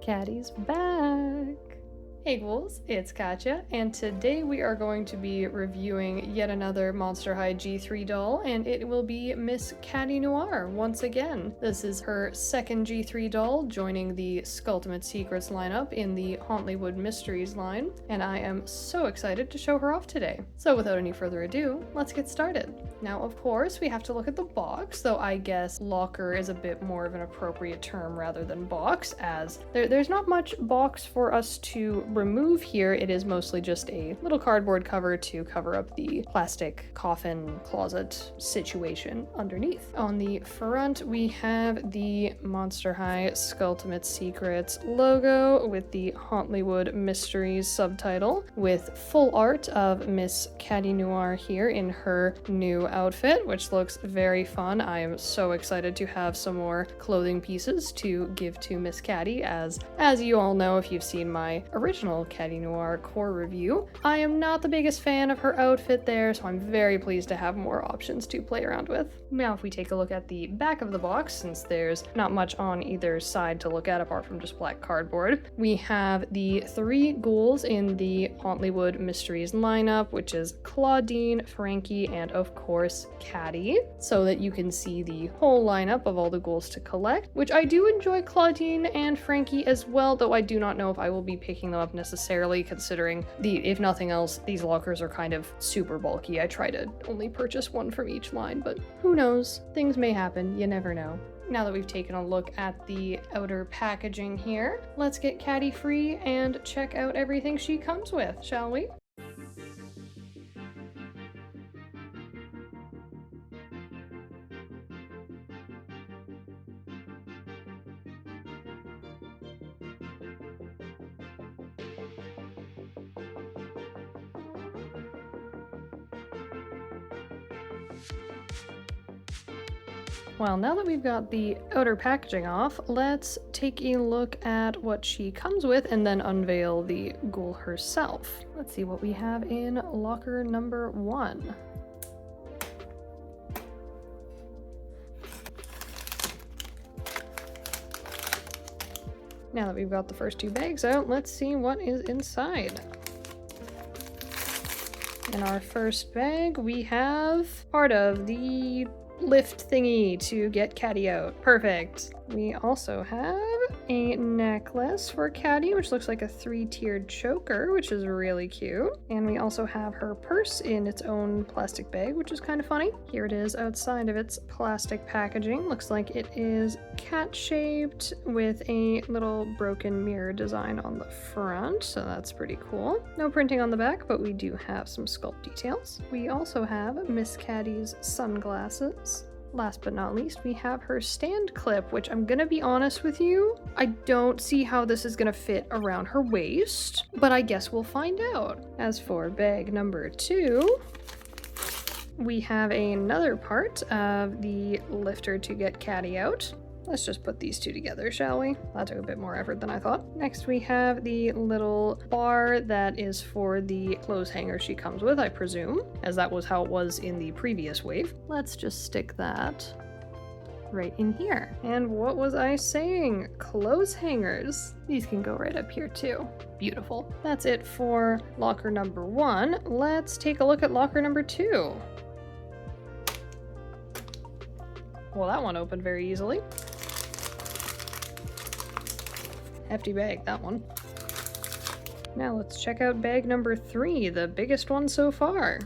Catty's back! Hey ghouls, it's Katya, and today we are going to be reviewing yet another Monster High G3 doll, and it will be Miss Catty Noir once again. This is her second G3 doll, joining the Skulltimate Secrets lineup in the Hauntlywood Mysteries line, and I am so excited to show her off today. So without any further ado, let's get started. Now, of course, we have to look at the box, though I guess locker is a bit more of an appropriate term rather than box, as there's not much box for us to remove here. It is mostly just a little cardboard cover to cover up the plastic coffin closet situation underneath. On the front, we have the Monster High Skulltimate Secrets logo with the Hauntlywood Mysteries subtitle, with full art of Miss Catty Noir here in her new outfit, which looks very fun. I am so excited to have some more clothing pieces to give to Miss Catty, as you all know if you've seen my original Catty Noir core review. I am not the biggest fan of her outfit there, so I'm very pleased to have more options to play around with. Now if we take a look at the back of the box, since there's not much on either side to look at apart from just black cardboard, we have the 3 ghouls in the Hauntlywood Mysteries lineup, which is Claudine, Frankie, and of course Catty, so that you can see the whole lineup of all the ghouls to collect, which I do enjoy Claudine and Frankie as well, though I do not know if I will be picking them up necessarily, considering if nothing else, these lockers are kind of super bulky. I try to only purchase one from each line, but who knows? Things may happen, you never know. Now that we've taken a look at the outer packaging here, let's get Catty free and check out everything she comes with, shall we? Well, now that we've got the outer packaging off, let's take a look at what she comes with and then unveil the ghoul herself. Let's see what we have in locker number 1. Now that we've got the first 2 bags out, let's see what is inside. In our first bag, we have part of the lift thingy to get Catty out. Perfect. We also have a necklace for Catty, which looks like a 3-tiered choker, which is really cute. And we also have her purse in its own plastic bag, which is kind of funny. Here it is outside of its plastic packaging. Looks like it is cat-shaped with a little broken mirror design on the front, so that's pretty cool. No printing on the back, but we do have some sculpt details. We also have Miss Catty's sunglasses. Last but not least, we have her stand clip, which I'm gonna be honest with you, I don't see how this is gonna fit around her waist, but I guess we'll find out. As for bag number 2, we have another part of the lifter to get Catty out. Let's just put these 2 together, shall we? That took a bit more effort than I thought. Next, we have the little bar that is for the clothes hanger she comes with, I presume, as that was how it was in the previous wave. Let's just stick that right in here. And what was I saying? Clothes hangers. These can go right up here too. Beautiful. That's it for locker number 1. Let's take a look at locker number 2. Well, that one opened very easily. Hefty bag, that one. Now let's check out bag number 3, the biggest one so far.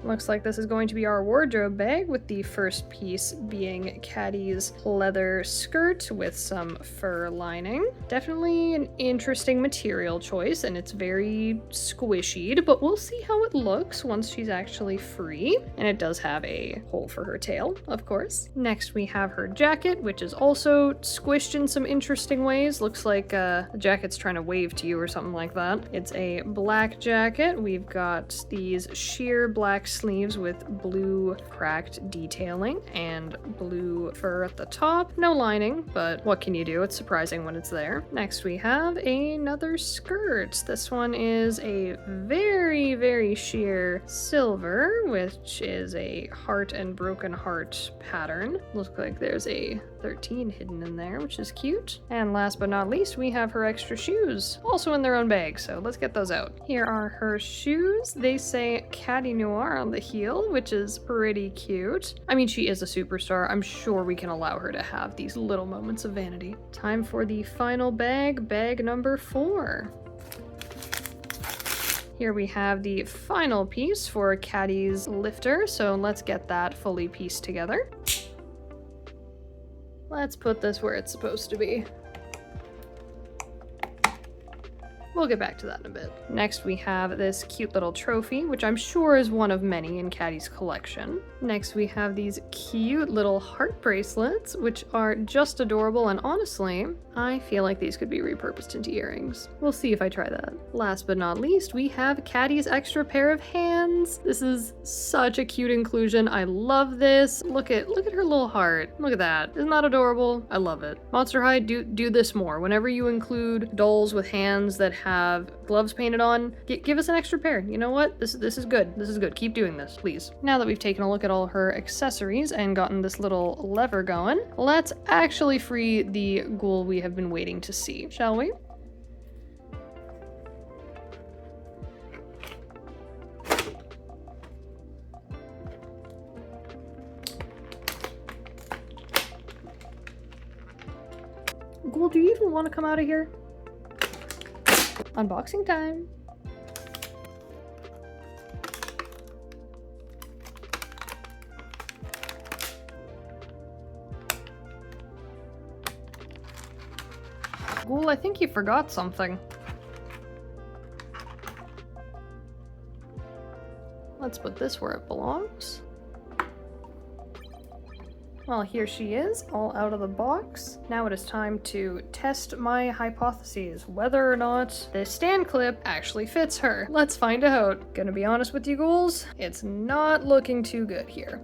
Looks like this is going to be our wardrobe bag, with the first piece being Catty's leather skirt with some fur lining. Definitely an interesting material choice, and it's very squishied, but we'll see how it looks once she's actually free. And it does have a hole for her tail, of course. Next we have her jacket, which is also squished in some interesting ways. Looks like the jacket's trying to wave to you or something like that. It's a black jacket. We've got these sheer black sleeves with blue cracked detailing and blue fur at the top. No lining, but what can you do? It's surprising when it's there. Next we have another skirt. This one is a very, very sheer silver, which is a heart and broken heart pattern. Looks like there's a 13 hidden in there, which is cute. And last but not least, we have her extra shoes, also in their own bag, so let's get those out. Here are her shoes. They say Catty Noir on the heel, which is pretty cute. I mean, she is a superstar. I'm sure we can allow her to have these little moments of vanity. Time for the final bag, bag number 4. Here we have the final piece for Catty's lifter, so let's get that fully pieced together. Let's put this where it's supposed to be. We'll get back to that in a bit. Next we have this cute little trophy, which I'm sure is one of many in Catty's collection. Next we have these cute little heart bracelets, which are just adorable, and honestly, I feel like these could be repurposed into earrings. We'll see if I try that. Last but not least, we have Catty's extra pair of hands. This is such a cute inclusion. I love this. Look at her little heart. Look at that. Isn't that adorable? I love it. Monster High, do this more. Whenever you include dolls with hands that have gloves painted on, give us an extra pair. You know what? This is good. This is good. Keep doing this, please. Now that we've taken a look at all her accessories and gotten this little lever going, let's actually free the ghoul we have been waiting to see, shall we? Ghoul, do you even want to come out of here? Unboxing time. Ghoul, I think you forgot something. Let's put this where it belongs. Well, here she is, all out of the box. Now it is time to test my hypotheses, whether or not this stand clip actually fits her. Let's find out. Gonna be honest with you, ghouls, it's not looking too good here.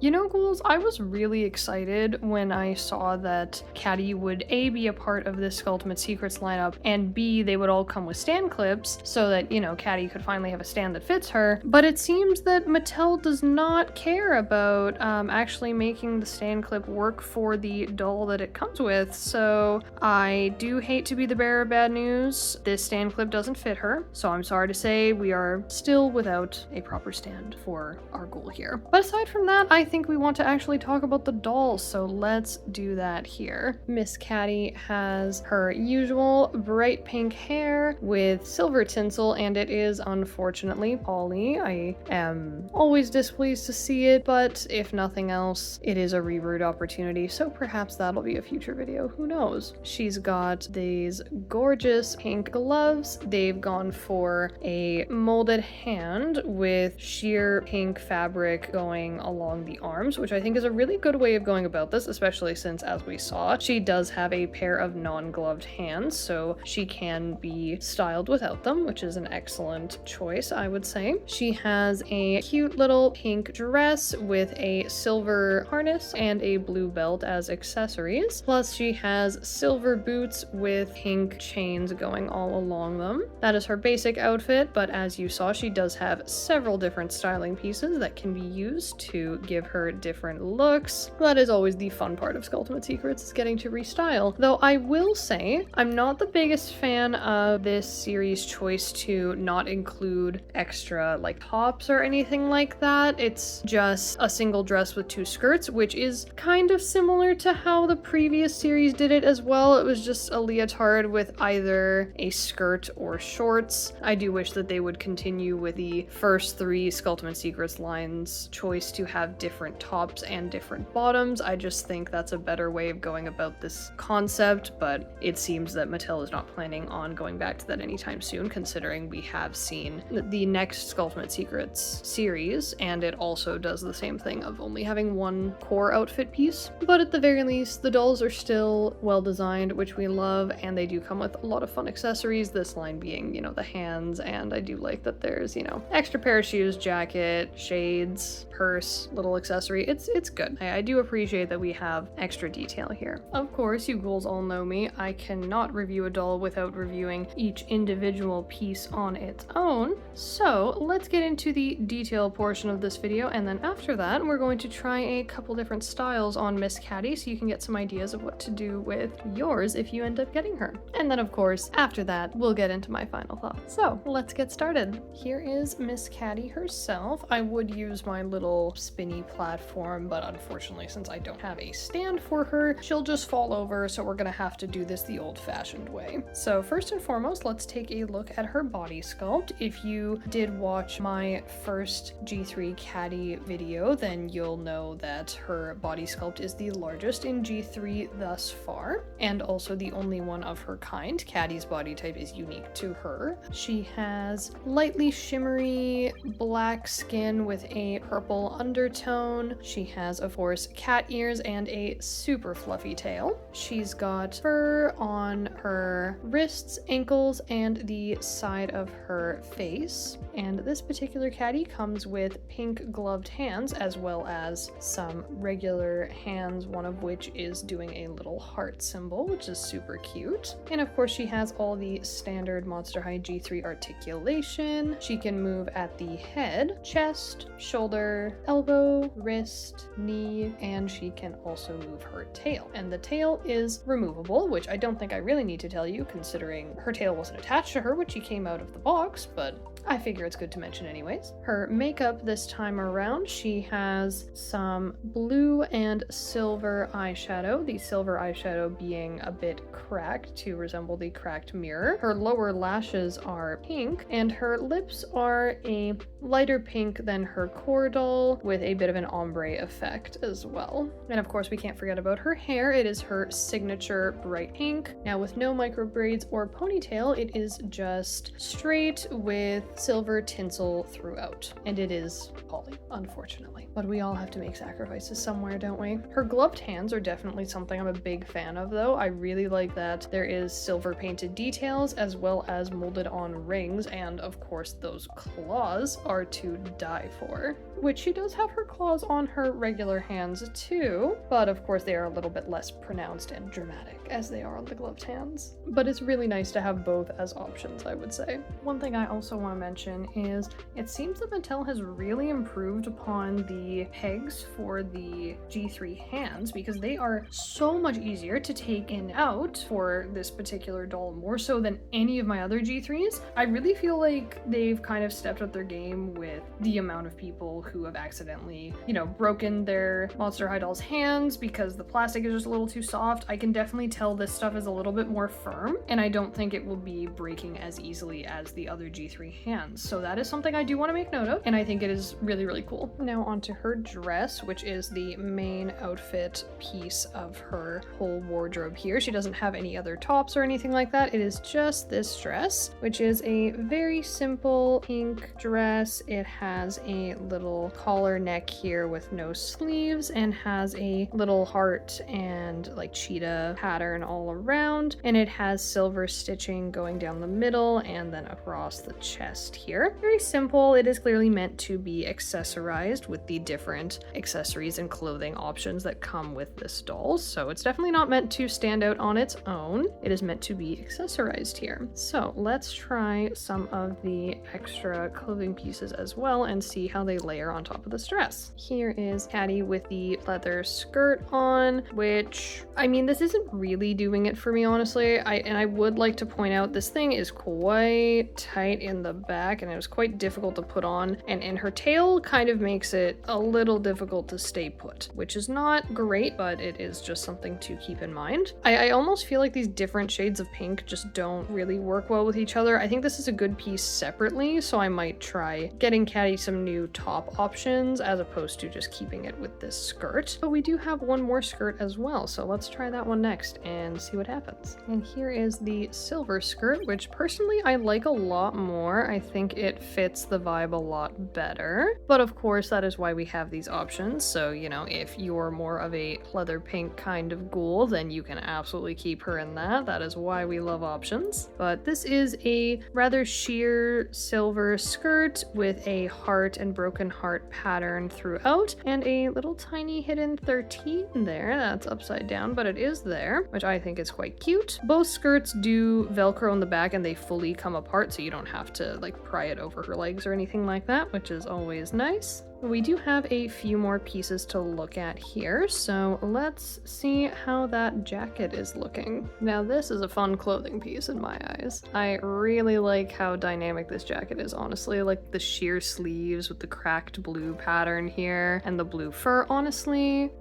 You know, ghouls, I was really excited when I saw that Catty would A, be a part of this Skulltimate Secrets lineup, and B, they would all come with stand clips so that, you know, Catty could finally have a stand that fits her. But it seems that Mattel does not care about actually making the stand clip work for the doll that it comes with. So I do hate to be the bearer of bad news. This stand clip doesn't fit her. So I'm sorry to say we are still without a proper stand for our ghoul here. But aside from that, I think we want to actually talk about the dolls, so let's do that here. Miss Catty has her usual bright pink hair with silver tinsel, and it is unfortunately poly. I am always displeased to see it, but if nothing else, it is a reroot opportunity, so perhaps that'll be a future video, who knows. She's got these gorgeous pink gloves. They've gone for a molded hand with sheer pink fabric going along the arms, which I think is a really good way of going about this, especially since, as we saw, she does have a pair of non-gloved hands, so she can be styled without them, which is an excellent choice, I would say. She has a cute little pink dress with a silver harness and a blue belt as accessories, plus she has silver boots with pink chains going all along them. That is her basic outfit, but as you saw, she does have several different styling pieces that can be used to give her different looks. That is always the fun part of Skulltimate Secrets, is getting to restyle. Though I will say, I'm not the biggest fan of this series' choice to not include extra like tops or anything like that. It's just a single dress with 2 skirts, which is kind of similar to how the previous series did it as well. It was just a leotard with either a skirt or shorts. I do wish that they would continue with the first 3 Skulltimate Secrets lines choice to have different different tops and different bottoms. I just think that's a better way of going about this concept, but it seems that Mattel is not planning on going back to that anytime soon, considering we have seen the next Skulltimate Secrets series, and it also does the same thing of only having one core outfit piece. But at the very least, the dolls are still well designed, which we love, and they do come with a lot of fun accessories, this line being, you know, the hands, and I do like that there's, you know, extra pair of shoes, jacket, shades, purse, little accessory. It's good. I do appreciate that we have extra detail here. Of course, you ghouls all know me. I cannot review a doll without reviewing each individual piece on its own. So let's get into the detail portion of this video, and then after that, we're going to try a couple different styles on Miss Catty so you can get some ideas of what to do with yours if you end up getting her. And then of course, after that, we'll get into my final thoughts. So let's get started. Here is Miss Catty herself. I would use my little spinny platform, but unfortunately, since I don't have a stand for her, she'll just fall over, so we're gonna have to do this the old-fashioned way. So first and foremost, let's take a look at her body sculpt. If you did watch my first G3 Catty video, then you'll know that her body sculpt is the largest in G3 thus far, and also the only one of her kind. Catty's body type is unique to her. She has lightly shimmery black skin with a purple undertone. She has, of course, cat ears and a super fluffy tail. She's got fur on her wrists, ankles, and the side of her face. And this particular Catty comes with pink gloved hands as well as some regular hands, one of which is doing a little heart symbol, which is super cute. And of course, she has all the standard Monster High G3 articulation. She can move at the head, chest, shoulder, elbow, wrist, knee, and she can also move her tail. And the tail is removable, which I don't think I really need to tell you, considering her tail wasn't attached to her when she came out of the box, but I figure it's good to mention anyways. Her makeup this time around, she has some blue and silver eyeshadow, the silver eyeshadow being a bit cracked to resemble the cracked mirror. Her lower lashes are pink, and her lips are a lighter pink than her core doll, with a bit of an ombre effect as well. And of course, we can't forget about her hair. It is her signature bright pink. Now, with no micro braids or ponytail, it is just straight with silver tinsel throughout. And it is poly, unfortunately. But we all have to make sacrifices somewhere, don't we? Her gloved hands are definitely something I'm a big fan of, though. I really like that there is silver painted details as well as molded on rings, and of course those claws are to die for. Which she does have her claws on her regular hands too, but of course they are a little bit less pronounced and dramatic as they are on the gloved hands. But it's really nice to have both as options, I would say. One thing I also want to mention is it seems that Mattel has really improved upon the pegs for the G3 hands, because they are so much easier to take in and out for this particular doll, more so than any of my other G3s. I really feel like they've kind of stepped up their game with the amount of people who have accidentally, you know, broken their Monster High dolls' hands because the plastic is just a little too soft. I can definitely tell this stuff is a little bit more firm, and I don't think it will be breaking as easily as the other G3 hands. So that is something I do want to make note of, and I think it is really, really cool. Now onto her dress, which is the main outfit piece of her whole wardrobe here. She doesn't have any other tops or anything like that. It is just this dress, which is a very simple pink dress. It has a little collar neck here with no sleeves and has a little heart and like cheetah pattern all around, and it has silver stitching going down the middle and then across the chest here. Very simple. It is clearly meant to be accessorized with the different accessories and clothing options that come with this doll, so it's definitely not meant to stand out on its own. It is meant to be accessorized here. So let's try some of the extra clothing pieces as well and see how they layer on top of this dress. Here is Catty with the leather skirt on, which, I mean, this isn't really doing it for me, honestly. honestly. I would like to point out this thing is quite tight in the back, and it was quite difficult to put on, and her tail kind of makes it a little difficult to stay put, which is not great, but it is just something to keep in mind. I almost feel like these different shades of pink just don't really work well with each other. I think this is a good piece separately, so I might try getting Catty some new top options as opposed to just keeping it with this skirt. But we do have one more skirt as well, so let's try that one next and see what happens. And here is the silver skirt, which personally I like a lot more. I think it fits the vibe a lot better, but of course that is why we have these options. So, you know, if you're more of a leather pink kind of ghoul, then you can absolutely keep her in that. That is why we love options. But this is a rather sheer silver skirt with a heart and broken heart pattern throughout, and a little tiny hidden 13 there. That's upside down, but it is there, which I think is quite cute. Both skirts do Velcro in the back, and they fully come apart, so you don't have to like pry it over her legs or anything like that, which is always nice. We do have a few more pieces to look at here, so let's see how that jacket is looking. Now this is a fun clothing piece in my eyes. I really like how dynamic this jacket is, honestly. Like the sheer sleeves with the cracked blue pattern here and the blue fur. Honestly,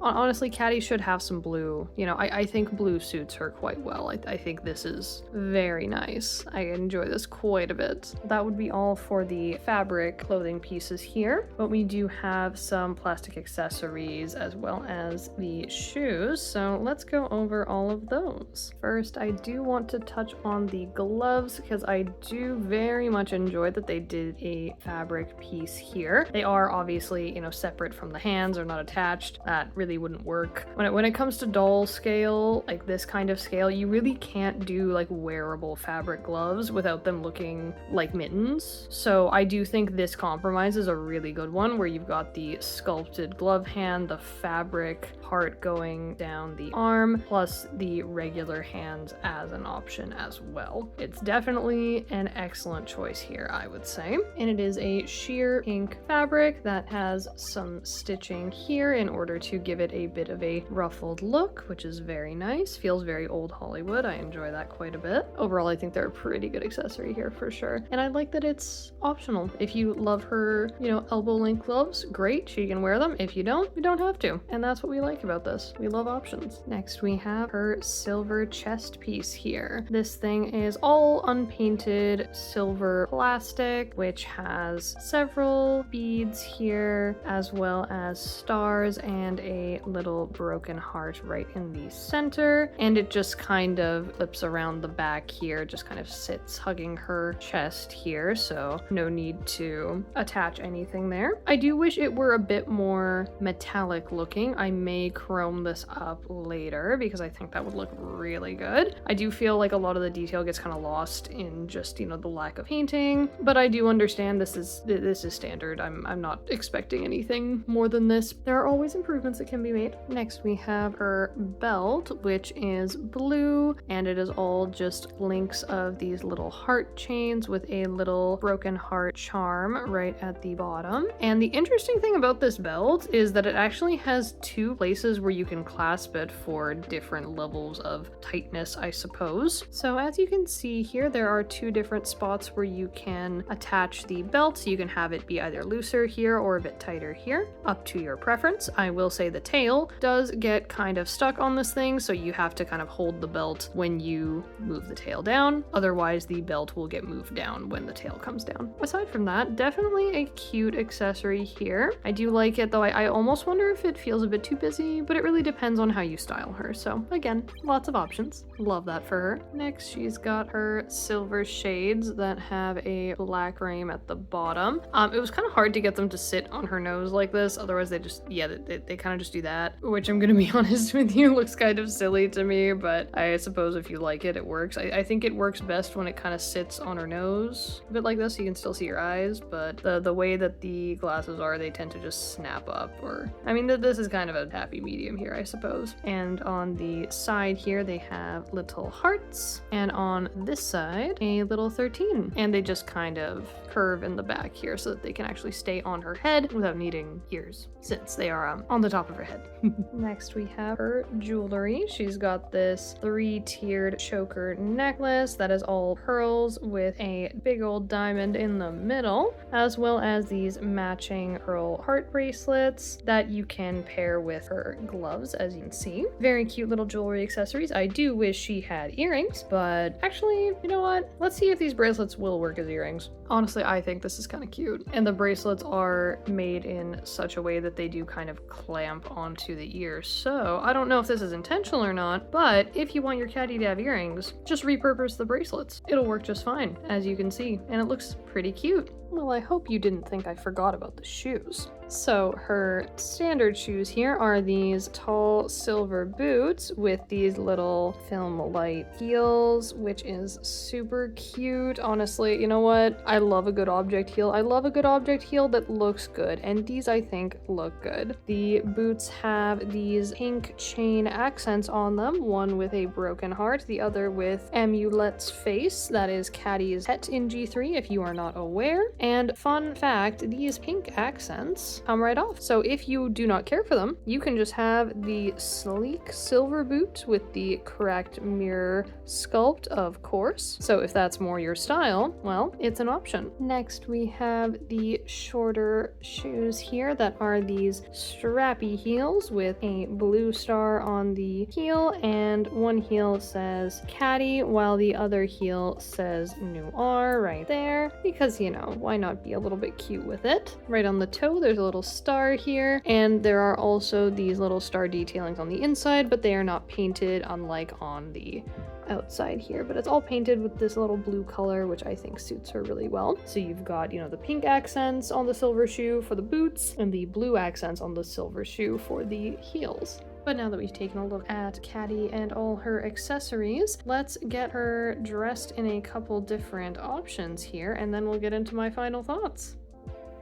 Catty should have some blue. You know, I think blue suits her quite well. I think this is very nice. I enjoy this quite a bit. That would be all for the fabric clothing pieces here, but we do have some plastic accessories as well as the shoes, so let's go over all of those. First, I do want to touch on the gloves because I do very much enjoy that they did a fabric piece here. They are obviously, you know, separate from the hands or not attached. That really wouldn't work. When it comes to doll scale, like this kind of scale, you really can't do like wearable fabric gloves without them looking like mittens. So I do think this compromise is a really good one, where you've got the sculpted glove hand, the fabric part going down the arm, plus the regular hands as an option as well. It's definitely an excellent choice here, I would say. And it is a sheer pink fabric that has some stitching here in order to give it a bit of a ruffled look, which is very nice. Feels very old Hollywood. I enjoy that quite a bit. Overall, I think they're a pretty good accessory here for sure. And I like that it's optional. If you love her, you know, elbow length gloves, great, she can wear them. If you don't, you don't have to. And that's what we like about this. We love options. Next, we have her silver chest piece here. This thing is all unpainted silver plastic, which has several beads here, as well as stars and a little broken heart right in the center. And it just kind of flips around the back here, just kind of sits hugging her chest here, so no need to attach anything there. I do wish it were a bit more metallic looking. I may chrome this up later because I think that would look really good. I do feel like a lot of the detail gets kind of lost in just, you know, the lack of painting, but I do understand this is standard. I'm not expecting anything more than this. There are always improvements that can be made. Next, we have her belt, which is blue, and it is all just links of these little heart chains with a little broken heart charm right at the bottom. And the interesting thing about this belt is that it actually has two places where you can clasp it for different levels of tightness, I suppose. So as you can see here, there are two different spots where you can attach the belt. So you can have it be either looser here or a bit tighter here, up to your preference. I will say the tail does get kind of stuck on this thing, so you have to kind of hold the belt when you move the tail down. Otherwise, the belt will get moved down when the tail comes down. Aside from that, definitely a cute accessory here. I do like it, though I almost wonder if it feels a bit too busy, but it really depends on how you style her. So again, lots of options. Love that for her. Next, she's got her silver shades that have a black frame at the bottom. It was kind of hard to get them to sit on her nose like this. Otherwise, they just, yeah, they kind of just do that, which I'm gonna be honest with you, looks kind of silly to me, but I suppose if you like it, it works. I think it works best when it kind of sits on her nose a bit like this, so you can still see your eyes, but the way that the glasses are, they tend to just snap up, or I mean this is kind of a happy medium here, I suppose. And on the side here they have little hearts, and on this side a little 13, and they just kind of curve in the back here so that they can actually stay on her head without needing ears, since they are on the top of her head. Next we have her jewelry. She's got this 3-tiered choker necklace that is all pearls with a big old diamond in the middle, as well as these matching pearl heart bracelets that you can pair with her gloves, as you can see. Very cute little jewelry accessories. I do wish she had earrings, but actually, you know what? Let's see if these bracelets will work as earrings. Honestly, I think this is kind of cute. And the bracelets are made in such a way that they do kind of clamp onto the ear. So I don't know if this is intentional or not, but if you want your catty to have earrings, just repurpose the bracelets. It'll work just fine, as you can see, and it looks pretty cute. Well, I hope you didn't think I forgot about the shoes. So her standard shoes here are these tall silver boots with these little film light heels, which is super cute. Honestly, you know what? I love a good object heel. I love a good object heel that looks good, and these I think look good. The boots have these pink chain accents on them, one with a broken heart, the other with Amulet's face. That is Catty's pet in G3 if you are not aware. And fun fact, these pink accents come right off. So if you do not care for them, you can just have the sleek silver boot with the correct mirror sculpt, of course. So if that's more your style, well, it's an option. Next, we have the shorter shoes here that are these strappy heels with a blue star on the heel, and one heel says Catty while the other heel says Noir right there, because, you know, why not be a little bit cute with it? Right on the toe, there's a little star here, and there are also these little star detailings on the inside, but they are not painted, unlike on the outside here, but it's all painted with this little blue color, which I think suits her really well. So you've got, you know, the pink accents on the silver shoe for the boots and the blue accents on the silver shoe for the heels. But now that we've taken a look at Catty and all her accessories, let's get her dressed in a couple different options here, and then we'll get into my final thoughts.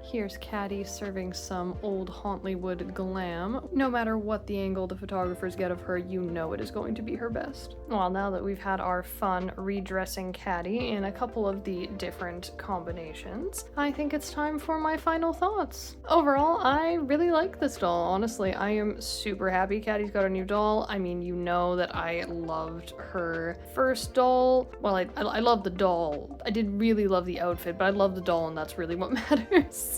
Here's Catty serving some old Hauntlywood glam. No matter what the angle the photographers get of her, you know it is going to be her best. Well, now that we've had our fun redressing Catty in a couple of the different combinations, I think it's time for my final thoughts. Overall, I really like this doll. Honestly, I am super happy Catty's got a new doll. I mean, you know that I loved her first doll. Well, I love the doll. I did really love the outfit, but I love the doll, and that's really what matters.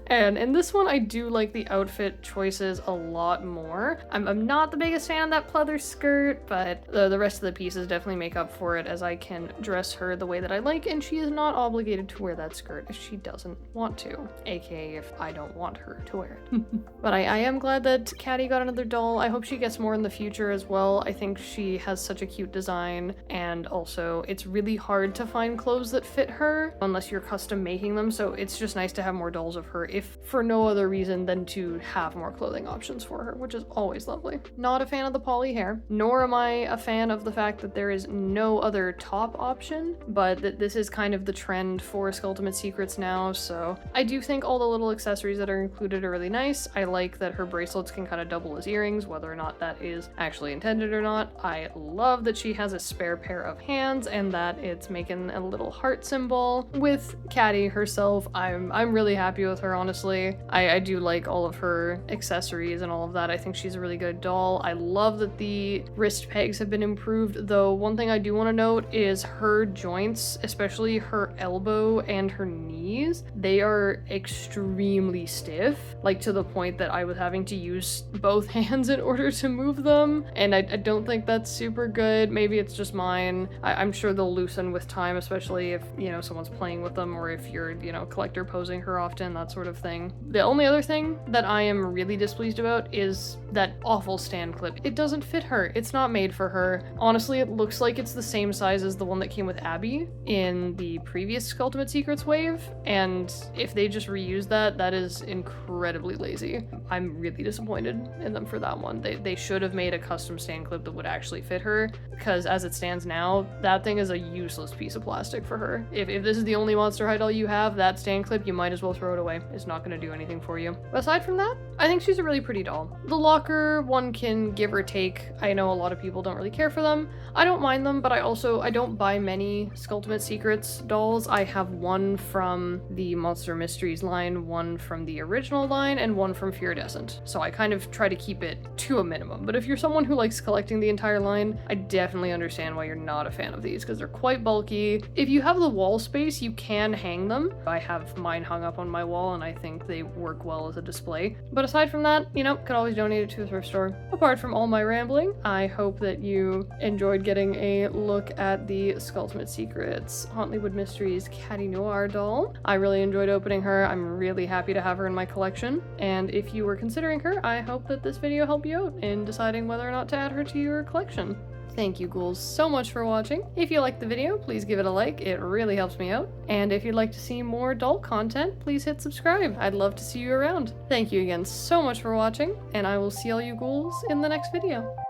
And in this one, I do like the outfit choices a lot more. I'm not the biggest fan of that pleather skirt, but the rest of the pieces definitely make up for it, as I can dress her the way that I like, and she is not obligated to wear that skirt if she doesn't want to, aka if I don't want her to wear it. But I am glad that Catty got another doll. I hope she gets more in the future as well. I think she has such a cute design, and also it's really hard to find clothes that fit her unless you're custom making them, so it's just nice to have more dolls of her, if for no other reason than to have more clothing options for her, which is always lovely. Not a fan of the poly hair, nor am I a fan of the fact that there is no other top option, but that this is kind of the trend for Skulltimate Secrets now, so I do think all the little accessories that are included are really nice. I like that her bracelets can kind of double as earrings, whether or not that is actually intended or not. I love that she has a spare pair of hands and that it's making a little heart symbol. With Catty herself, I'm really happy with her, honestly. I do like all of her accessories and all of that. I think she's a really good doll. I love that the wrist pegs have been improved, though one thing I do want to note is her joints, especially her elbow and her knees, they are extremely stiff, like to the point that I was having to use both hands in order to move them, and I don't think that's super good. Maybe it's just mine. I'm sure they'll loosen with time, especially if, you know, someone's playing with them, or if you're, you know, collector posing her often, that sort of thing. The only other thing that I am really displeased about is that awful stand clip. It doesn't fit her. It's not made for her. Honestly, it looks like it's the same size as the one that came with Abby in the previous Skulltimate Secrets wave, and if they just reuse that, that is incredibly lazy. I'm really disappointed in them for that one. They should have made a custom stand clip that would actually fit her, because as it stands now, that thing is a useless piece of plastic for her. If this is the only Monster High doll you have, that stand clip, you might as well throw it it away. It's not going to do anything for you. But aside from that, I think she's a really pretty doll. The locker, one can give or take. I know a lot of people don't really care for them. I don't mind them, but I don't buy many Skulltimate Secrets dolls. I have one from the Monster Mysteries line, one from the original line, and one from Iridescent. So I kind of try to keep it to a minimum. But if you're someone who likes collecting the entire line, I definitely understand why you're not a fan of these, because they're quite bulky. If you have the wall space, you can hang them. I have mine hung up on my wall, and I think they work well as a display. But aside from that, you know, could always donate it to a thrift store. Apart from all my rambling, I hope that you enjoyed getting a look at the Skulltimate Secrets Hauntlywood Mysteries Catty Noir doll. I really enjoyed opening her. I'm really happy to have her in my collection. And if you were considering her, I hope that this video helped you out in deciding whether or not to add her to your collection. Thank you ghouls so much for watching. If you liked the video, please give it a like, it really helps me out. And if you'd like to see more doll content, please hit subscribe. I'd love to see you around. Thank you again so much for watching, and I will see all you ghouls in the next video.